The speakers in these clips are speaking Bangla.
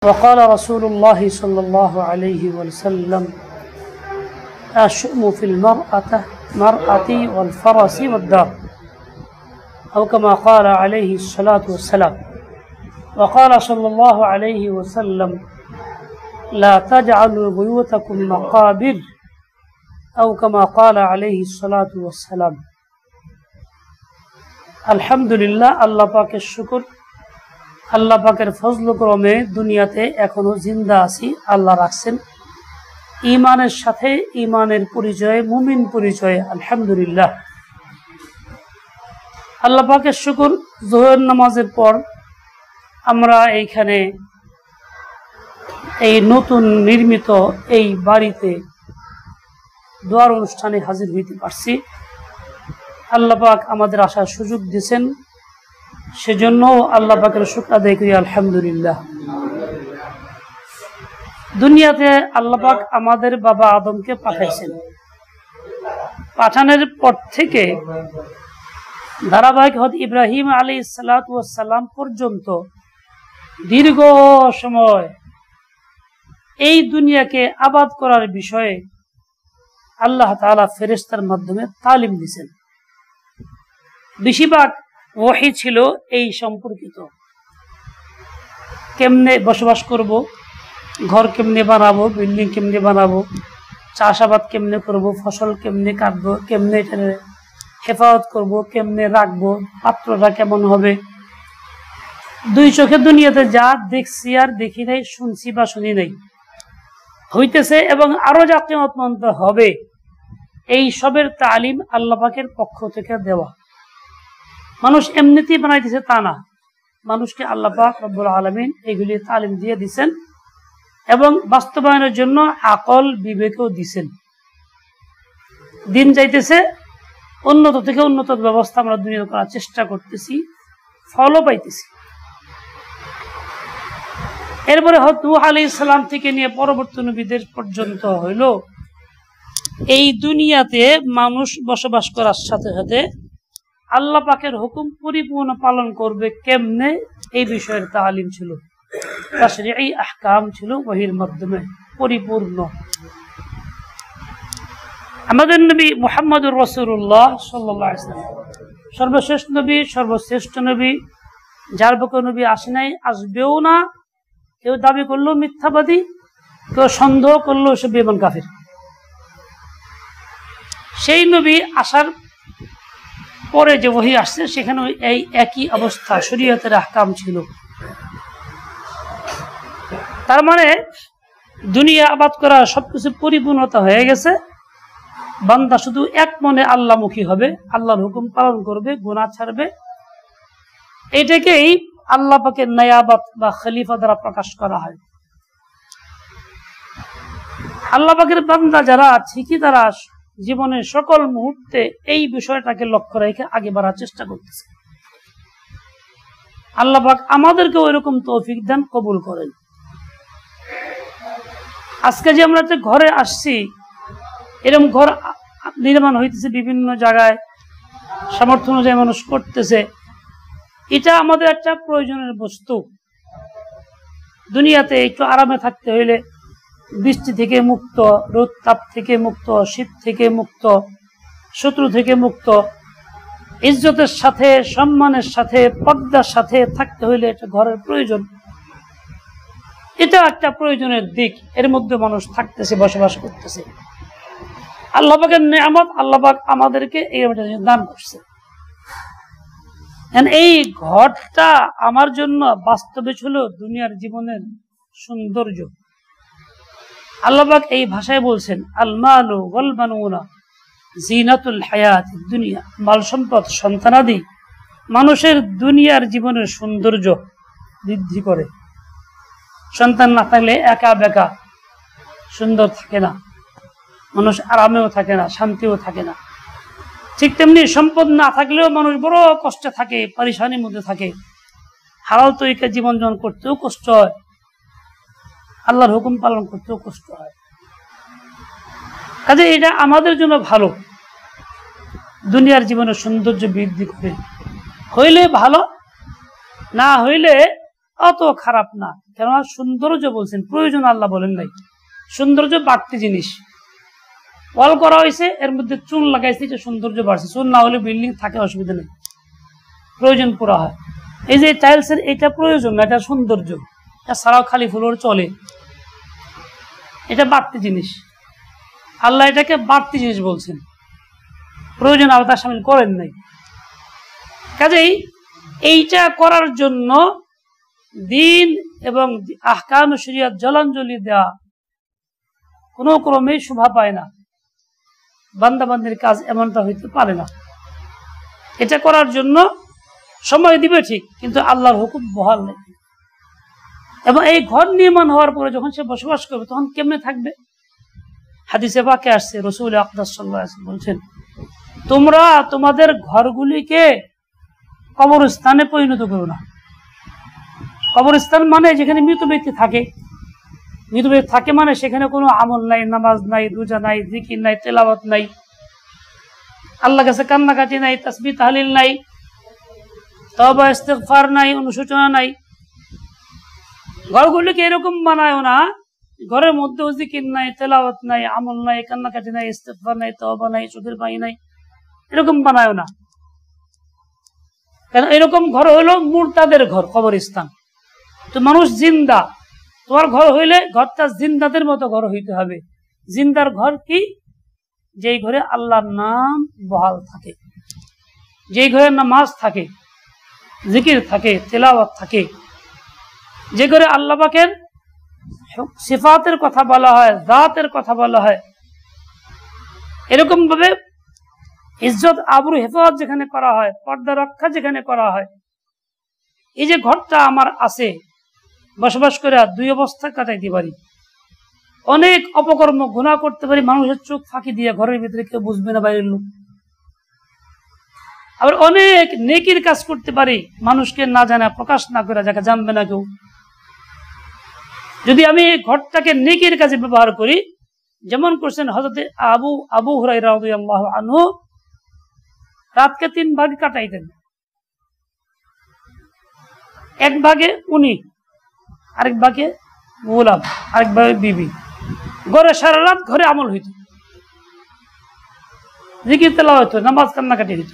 وقال رسول الله صلى الله عليه وسلم الشؤم في المرأة والفرس والدار أو كما قال عليه الصلاة والسلام وقال صلى الله عليه وسلم لا تجعلوا بيوتكم مقابر أو كما قال عليه الصلاة والسلام الحمد لله আল্লাহ পাকের শুকর আল্লাহ পাকের ফজল করমে দুনিয়াতে এখনো জিন্দা আছি আল্লাহ রাখছেন ঈমানের সাথে ঈমানের পরিচয় মুমিন পরিচয় আলহামদুলিল্লাহ আল্লাহ পাকের শুকর যোহর নামাজের পর আমরা এইখানে এই নতুন নির্মিত এই বাড়িতে দোয়ার অনুষ্ঠানে হাজির হইতে পারছি আল্লাহ পাক আমাদের আসার সুযোগ দিয়েছেন সেজন্য আল্লাহ পাকের শুকর আদায় করি আলহামদুলিল্লাহ দুনিয়াতে আল্লাহ পাক আমাদের বাবা আদমকে পাঠাইছেন পাঠানোর পর থেকে ধারাবাহিক হযরত ইব্রাহিম আলাইহিস সালাতু ওয়াস সালাম পর্যন্ত দীর্ঘ সময় এই দুনিয়াকে আবাদ করার বিষয়ে আল্লাহ তাআলা ফেরেশতার মাধ্যমে তালিম দিয়েছেন বেশিরভাগ ওহী ছিল এই সম্পর্কিত কেমনে বসবাস করব ঘর কেমনে বানাবো বিল্ডিং কেমনে বানাবো চাষাবাদ কেমনে করব ফসল কেমনে কাটবো কেমনে এটা হেফাজত করব কেমনে রাখবো পাত্রটা কেমন হবে দুই চোখে দুনিয়াতে যা দেখছি আর দেখি নাই শুনছি বা শুনি নাই হইতেছে এবং আরো যা কিয়ামত পর্যন্ত হবে এই সবের তালিম আল্লাহ পাকের পক্ষ থেকে দেওয়া মানুষ এমনিতেই বানাইতেছে তা না মানুষকে আল্লাহ পাক রব্বুল আলামিন এগুলি তালিম দিয়ে দিয়েছেন এবং বাস্তবায়নের জন্য আকল বিবেকও দিয়েছেন দিন যাইতেছে উন্নত থেকে উন্নত ব্যবস্থা আমরা দুনিয়াতে করার চেষ্টা করতেছি ফলও পাইতেছি এরপরে হযরত নূহ আলাইহিস সালাম থেকে নিয়ে পরবর্তী নবীদের পর্যন্ত হইল এই দুনিয়াতে মানুষ বসবাস করার সাথে সাথে আল্লাহ পাকের হুকুম পরিপূর্ণ পালন করবে কেমনে এই বিষয়ের তালিম ছিল তাশরীঈ আহকাম ছিল ওহীর মাধ্যমে পরিপূর্ণ আমাদের নবী মুহাম্মদুর রাসূলুল্লাহ সাল্লাল্লাহু আলাইহি ওয়াসাল্লাম সর্বশ্রেষ্ঠ নবী সর্বশ্রেষ্ঠ নবী যার বুকে নবী আসে নাই আসবেও না কেউ দাবি করলো মিথ্যাবাদী কেউ সন্দেহ করলো সে বেঈমান কাফির সেই নবী আসার পরে যে ওহী আসছে সেখানে এই একই অবস্থা শরীয়তের আহকাম ছিল তার মানে দুনিয়া আবাদ করা সবকিছু পরিপূর্ণতা হয়ে গেছে বান্দা শুধু এক মনে আল্লাহমুখী হবে আল্লাহর হুকুম পালন করবে গুনাহ ছাড়বে এটাকেই আল্লাহ পাকের নায়াবাত বা খলিফা দ্বারা প্রকাশ করা হয় আল্লাহ পাকের বান্দা যারা ঠিকই তারা জীবনের সকল মুহূর্তে এই বিষয়টাকে লক্ষ্য রেখে আগে বাড়ার চেষ্টা করতেছে আল্লাহ পাক আমাদেরকে ওইরকম তৌফিক দেন কবুল করেন আজকে যে আমরা যে ঘরে আসছি এরকম ঘর নির্মাণ হইতেছে বিভিন্ন জায়গায় সামর্থ্য অনুযায়ী মানুষ করতেছে এটা আমাদের একটা প্রয়োজনের বস্তু দুনিয়াতে একটু আরামে থাকতে হইলে বৃষ্টি থেকে মুক্ত রোদ তাপ থেকে মুক্ত শীত থেকে মুক্ত শত্রু থেকে মুক্ত ইজ্জতের সাথে সম্মানের সাথে পর্দার সাথে থাকতে হইলে এটা ঘরের প্রয়োজন এটা একটা প্রয়োজনের দিক এর মধ্যে মানুষ থাকতেছে বসবাস করতেছে আল্লাহ পাকের নিয়ামত আল্লাহ পাক আমাদেরকে এই দান করছে এই ঘরটা আমার জন্য বাস্তবে ছিল দুনিয়ার জীবনের সৌন্দর্য আল্লাহ পাক এই ভাষায় বলছেন আল মালু ওয়াল বানুনা জিনাতুল হায়াতিদ দুনিয়া মাল সম্পদ সন্তানাদি মানুষের দুনিয়ার জীবনের সৌন্দর্য বৃদ্ধি করে সন্তান না থাকলে একা বেকা সুন্দর থাকে না মানুষ আরামেও থাকে না শান্তিও থাকে না ঠিক তেমনি সম্পদ না থাকলেও মানুষ বড় কষ্টে থাকে পরেশানির মধ্যে থাকে হালাল তরিকায় জীবন যাপন করতেও কষ্ট হয় আল্লাহর হুকুম পালন করতেও কষ্ট হয় কাজে এটা আমাদের জন্য ভালো দুনিয়ার জীবনের সৌন্দর্য বৃদ্ধি করে হইলে ভালো না হইলে অত খারাপ না, কেননা সৌন্দর্য বলছেন, প্রয়োজন আল্লাহ বলেন নাই। সৌন্দর্য বাড়তি জিনিস, ওয়াল করা হয়েছে, এর মধ্যে চুন লাগাইছে, এটা সৌন্দর্য বাড়ছে। চুন না হলে বিল্ডিং থাকে, অসুবিধা নেই, প্রয়োজন পুরা হয়। এই যে টাইলসের এটা প্রয়োজন না, এটা সৌন্দর্য, এছাড়াও খালি ফ্লোর চলে, এটা বাড়তি জিনিস। আল্লাহ এটাকে বাড়তি জিনিস বলছেন, প্রয়োজন আলাদা সামিল করেন নাই। কাজেই এইটা করার জন্য দিন এবং আহকাম শরিয়ত জলাঞ্জলি দেওয়া কোনো ক্রমেই শোভা পায় না। বান্দাবান্দির কাজ এমনটা হইতে পারে না। এটা করার জন্য সময় দিবে ঠিক, কিন্তু আল্লাহর হুকুম বহাল নেই। এবং এই ঘর নির্মাণ হওয়ার পরে যখন সে বসবাস করবে তখন কেমনে থাকবে? হাদিসে পাকে আসছে, রাসূল আকরাম সাল্লাল্লাহু আলাইহি ওয়াসাল্লাম বলছেন, তোমরা তোমাদের ঘরগুলিকে কবরস্থানে পরিণত করো না। কবরস্থান মানে যেখানে মৃত ব্যক্তি থাকে। মৃত ব্যক্তি থাকে মানে সেখানে কোনো আমল নাই, নামাজ নাই, রোজা নাই, জিকির নাই, তেলাওয়াত নাই, আল্লাহর কাছে কান্নাকাটি নাই, তাসবিহ তাহলিল নাই, তওবা ইস্তিগফার নাই, অনুশোচনা নাই। ঘরগুলিকে এরকম বানায় না, ঘরের মধ্যে জিকির নাই, তেলাওয়াত নাই, আমল নাই, কান্নাকাটি নাই, ইস্তিগফার নাই, তওবা নাই, চোখের পানি নাই, এরকম বানায় না। কেন? এরকম ঘর হইল মুরতাদের ঘর, কবরস্থান। তো মানুষ জিন্দা, তোমার ঘর হইলে ঘরটা জিন্দাদের মতো ঘর হইতে হবে। জিন্দার ঘর কি? যেই ঘরে আল্লাহর নাম বহাল থাকে, যেই ঘরে নামাজ থাকে, জিকির থাকে, তেলাওয়াত থাকে, যে ঘরে আল্লাহ পাকের সিফাতের কথা বলা হয়, জাতের কথা বলা হয়, এরকম ভাবে ইজ্জত আবরু হেফাজত যেখানে করা হয়, পর্দা রক্ষা যেখানে করা হয়, এই যে ঘরটা আমার আছে, বসবাস করে দুই অবস্থা কাটাইতে পারি। অনেক অপকর্ম গুনাহ করতে পারি, মানুষের চোখ ফাঁকি দিয়ে, ঘরের ভিতরে কেউ বুঝবে না, বাইরের লোক। আবার অনেক নেকির কাজ করতে পারি, মানুষকে না জানা, প্রকাশ না করে, যাকে জানবে না কেউ। যদি আমি ঘরটাকে নেকির কাজে ব্যবহার করি, যেমন করছেন হযরত আবু হুরায়রা রাদিয়াল্লাহু আনহু, রাতকে 3 ভাগে কাটাইতেন। এক ভাগে উনি, আরেক ভাগে গোলাম, আরেক ভাগে বিবি। ঘরে সারা রাত ঘরে আমল হইত, জিকির তেলাওয়াত হইত, নামাজ কান্নাকাটি হইত।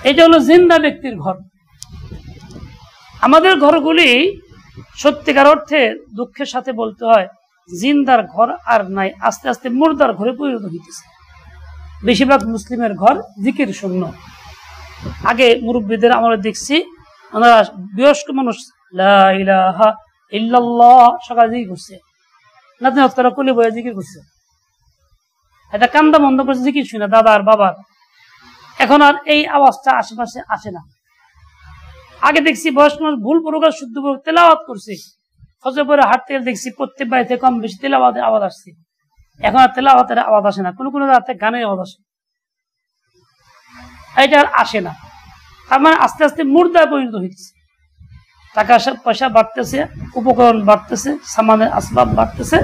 এটা হলো জিন্দা ব্যক্তির ঘর। আমাদের ঘরগুলি সত্যিকার অর্থে দুঃখের সাথে বলতে হয়, জিন্দার ঘর আর নাই, আস্তে আস্তে মুর্দার ঘরে পরিণত হইতেছে। বেশিরভাগ মুসলিমের ঘর জিকির শূন্য। আগে মুরব্বীদের আমরা দেখছি, আমরা বয়স্ক মানুষ লা ইলাহা ইল্লাল্লাহ সকালে জিকির করছে, নাতি নাতরা কোলে বয়ে জিকির করছে, এটা কান্দা বন্ধ করছে, জিকির শুনে দাদার বাবার। এখন আর এই আওয়াজটা আশেপাশে আসে না। আগে দেখছি বয়স্ক মানুষ ভুল প্রকার শুদ্ধ তেলাওয়াত করছে, ফজর পরে হাঁটতে দেখছি প্রত্যেক বাড়িতে কম বেশি তেলাওয়াতের আওয়াজ আসছে। এখন আর তেলাওয়াতের আওয়াজ আসে না, কোনো কোনো রাতে গানের আওয়াজ আসে, এটা আর আসে না। তার মানে আস্তে আস্তে মুর্দায় পরিণত হইতেছে। টাকা পয়সা বাড়তেছে, উপকরণ বাড়তেছে, সামানের আসবাব বাড়তেছে,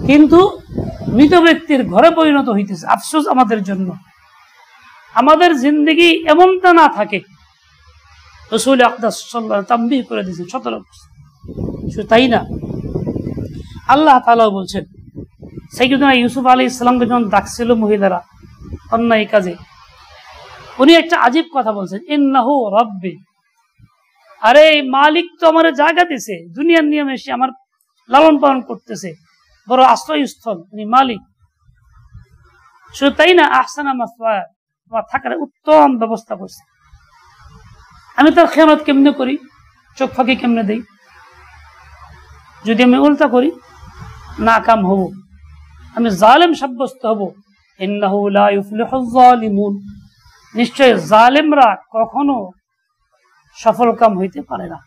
কিন্তু মৃত ব্যক্তির ঘরে পরিণত হইতেছে। আফসোস আমাদের জন্য, আমাদের জিন্দগি এমনটা না থাকে। রাসূল আকরাম সাল্লাল্লাহু আলাইহি ওয়াসাল্লাম তামবিহ করে দিয়েছেন, সতর্ক। শুধু তাই না, আল্লাহ তাআলা বলছেন, সাইয়্যিদুনা ইউসুফ আলাইহিস সালামকে যখন ডাকছিল মহিলারা অন্যায় কাজে, উনি একটা আজীব কথা বলছেন, ইন্নাহু রাব্বি, আরে মালিক তো আমার জায়গা দিয়েছে, দুনিয়ার নিয়মে এসে আমার লালন পালন করতেছে, বড় আশ্রয়স্থল, উনি মালিক। শুধু তাই না, আহসানা মাসওয়ায়া, আমার থাকার উত্তম ব্যবস্থা করছে। আমি তার খেয়ানত কেমনে করি, চোখ ফাঁকি কেমনে দেই? যদি আমি উল্টা করি, নাকাম হব, আমি জালেম সাব্যস্ত হব। ইন্নাহু লা ইউফলিহুজ জালিমুন, নিশ্চয় জালেমরা কখনো সফল কাম হইতে পারে না।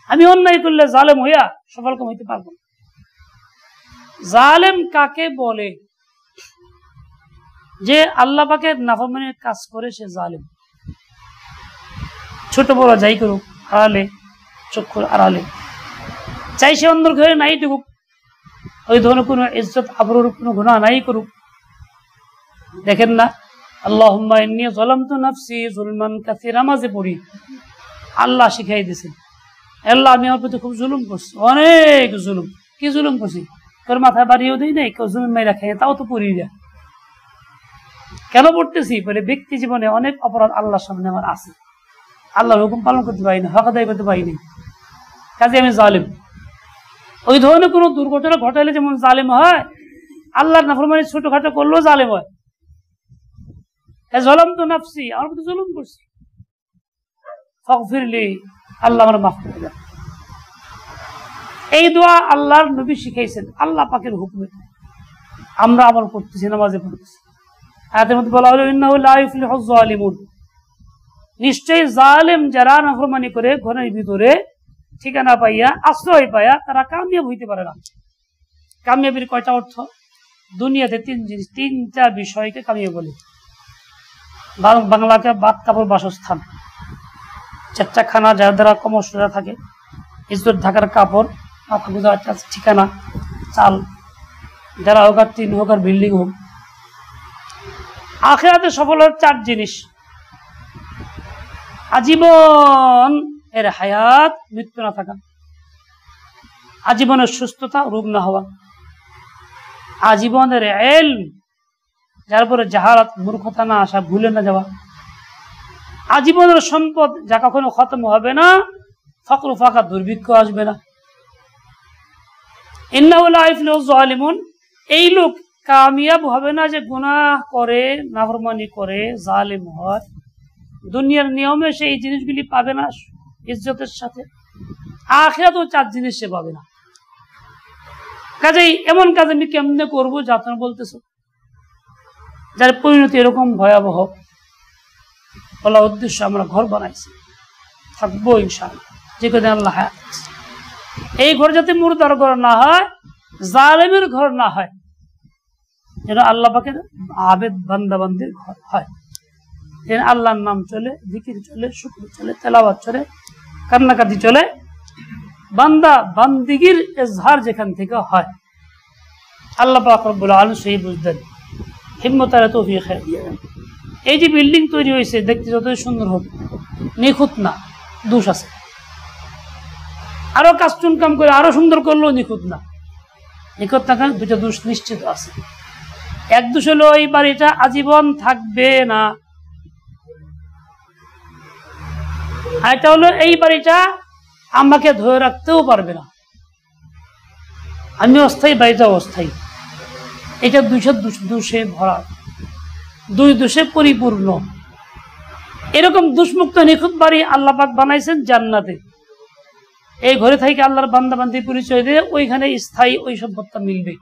আমি অন্যায় করলে জালেম হইয়া সফল কাম হইতে পারবো না। জালেম কাকে বলে? যে আল্লাহ পাকের নাফরমানির কাজ করে সে জালেম। ছোট বড় যাই করুক, আড়ালে, চক্ষুর আড়ালে, চাই সে অন্ধর ঘরে নাই ঢুকুক, ওই ধরনের কোনো ইজ্জত আবরুর কোনো গুনাহ নাই করুক। দেখেন না, আল্লাহুম্মা ইন্নী যালামতু নাফসি যুলমান কাসীরা, নামাজে পড়ি, আল্লাহ শিখাই দিয়েছেন আল্লাহ আমি আমার প্রতি খুব জুলুম করছি, অনেক জুলুম। কি জুলুম করছি? তোর মাথায় বাড়িও দিই নাই, কেউ জমি মাইরা খাই, তাও তো পড়ি না। কেন পড়তেছি? বলে ব্যক্তি জীবনে অনেক অপরাধ আল্লাহর সামনে আমার আছে, আল্লাহর হুকুম পালন করতে পারি না, হক আদায় করতে পারিনি, কাজে আমি জালিম। ওই ধরনের কোনো দুর্ঘটনা ঘটাইলে যেমন জালিম হয়, আল্লাহর নাফরমানি ছোটখাটো করলেও জালিম হয়। জলম তো নাফসি, আমার প্রতি জুলুম করছি, ফাগফিরলি, আল্লাহ আমার মাফ করে দেন। এই দোয়া আল্লাহর নবী শিখাইছেন আল্লাহ পাকের হুকুমে, আমরা আমল করতেছি, নামাজে পড়তেছি। আয়াতের মধ্যে বলা হলো ইন্নাহু লা ইফলিহুজ জালিমুন, নিশ্চয়ই জালেম যারা নাফরমানি করে ঘরের ভিতরে ঠিকানা পাইয়া, আশ্রয় পাইয়া, তারা কামিয়াব হইতে পারে না। কামিয়াবির কয়টা অর্থ? দুনিয়াতে তিনটা বিষয়কে কামিয়াব বলে। বাংলাকে ভাত কাপড় বাসস্থান, চারটা খানা যার দ্বারা কমর্শিয়া থাকে, ইজ্জত ঢাকার কাপড়, মাথা গোঁজার ঠিকানা, চাল, যারা হোক আর তিন হোক আর বিল্ডিং হোক। আখিরাতে সফল হওয়ার চার জিনিস: আজীবন এর হায়াত, মৃত্যু না থাকা, আজীবনের সুস্থতা, রোগ না হওয়া, আজীবনের ইলম, যার উপরে জাহালাত, মূর্খতা না আসা, ভুলে না যাওয়া, আজীবনের সম্পদ যা কখনো খতম হবে না, ফকর ফাঁকা, দুর্ভিক্ষ আসবে না। ইন্নাহু লা ইফলিহুজ জালিমুন, এই লোক কামিয়াব হবে না যে গুনাহ করে, নাফরমানি করে, জালিম হয়। দুনিয়ার নিয়মে সে এই জিনিসগুলি পাবে না ইজ্জতের সাথে, আখিরাতেও চার জিনিস সে পাবে না। কাজেই এমন কাজ আমি কেমনে করবো যা তুমি বলতেছো, যার পরিণতি এরকম ভয়াবহ, বলা উদ্দেশ্য আমরা ঘর বানাইছি, থাকবো ইনশাআল্লাহ যে কদিন আল্লাহ হায়াত আছে। এই ঘর যাতে মুর্দার ঘর না হয়, জালেমের ঘর না হয়, যেন আল্লাহ পাকের আবেদ বান্দাবান্দির ঘর হয়, যেন আল্লাহর নাম চলে, জিকির চলে, শুকর চলে, তেলাওয়াত চলে, কান্নাকাটি চলে, বান্দা বান্দিগির ইজহার যেখান থেকে হয়। আল্লাহ পাক রব্বুল আলামিন সেই বুঝদেন, হিম্মত আর তৌফিক দিয়ে দেন। এই যে বিল্ডিং তৈরি হয়েছে, দেখতে যতই সুন্দর হোক, নিখুঁত না, দোষ আছে। আরো কাজ চুনকাম করে আরো সুন্দর করলেও নিখুঁত না। নিখুঁত না কারণ দুটো দোষ নিশ্চিত আছে। এক দোষ হলো এই বাড়িটা আজীবন থাকবে না, আর এটা হলো এই বাড়িটা আমাকে ধরে রাখতেও পারবে না, আমি অস্থায়ী, বাড়িটা অস্থায়ী। এটা দোষে ভরা, দুই দোষে পরিপূর্ণ। এরকম দুষ্মুক্ত নিখুঁত বাড়ি আল্লাহ পাক বানাইছেন জান্নাতে। এই ঘরে থেকে আল্লাহর বান্দাবান্দি পরিচয় দিয়ে ওইখানে স্থায়ী ওই সম্পদটা মিলবে।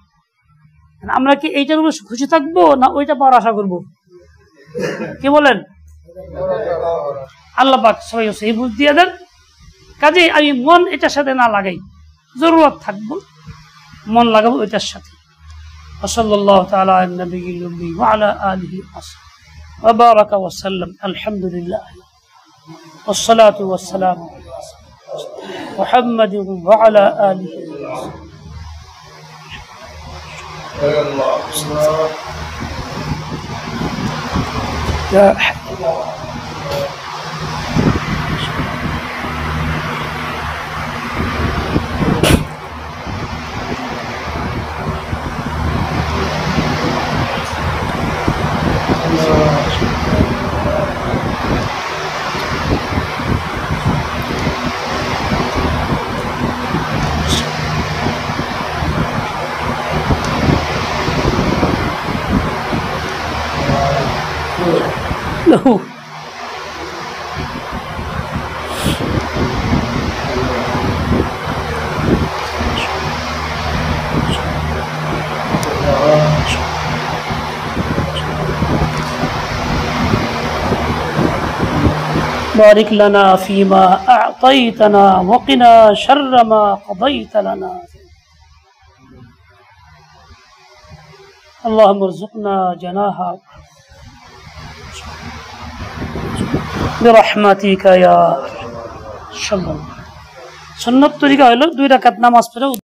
আমরা কি এইটার উপর খুশি থাকবো না ওইটা পাওয়ার আশা করবো? কি বলেন? আল্লাহ পাক সবাই সেই বুঝ দিয়ে দেন। কাজে আমি মন এটার সাথে না লাগাই, জরুরত থাকবো মন লাগাবো ওইটার সাথে। সাল্লাল্লাহু তাআলা আলা নবিয়িল উম্মি ওয়া আলা আলিহি ওয়া বারাকা ওয়া সাল্লাম। আলহামদুলিল্লাহ ওয়াস সালাতু ওয়াস সালাম মুহাম্মাদ ওয়া আলা আলিহি يا No. بارك لنا فيما أعطيتنا وقنا شر ما قضيت لنا اللهم ارزقنا جناها برحمتك يا شمال। সুন্নত তরিকা হলো 2 রাকাত নামাজ পড়ে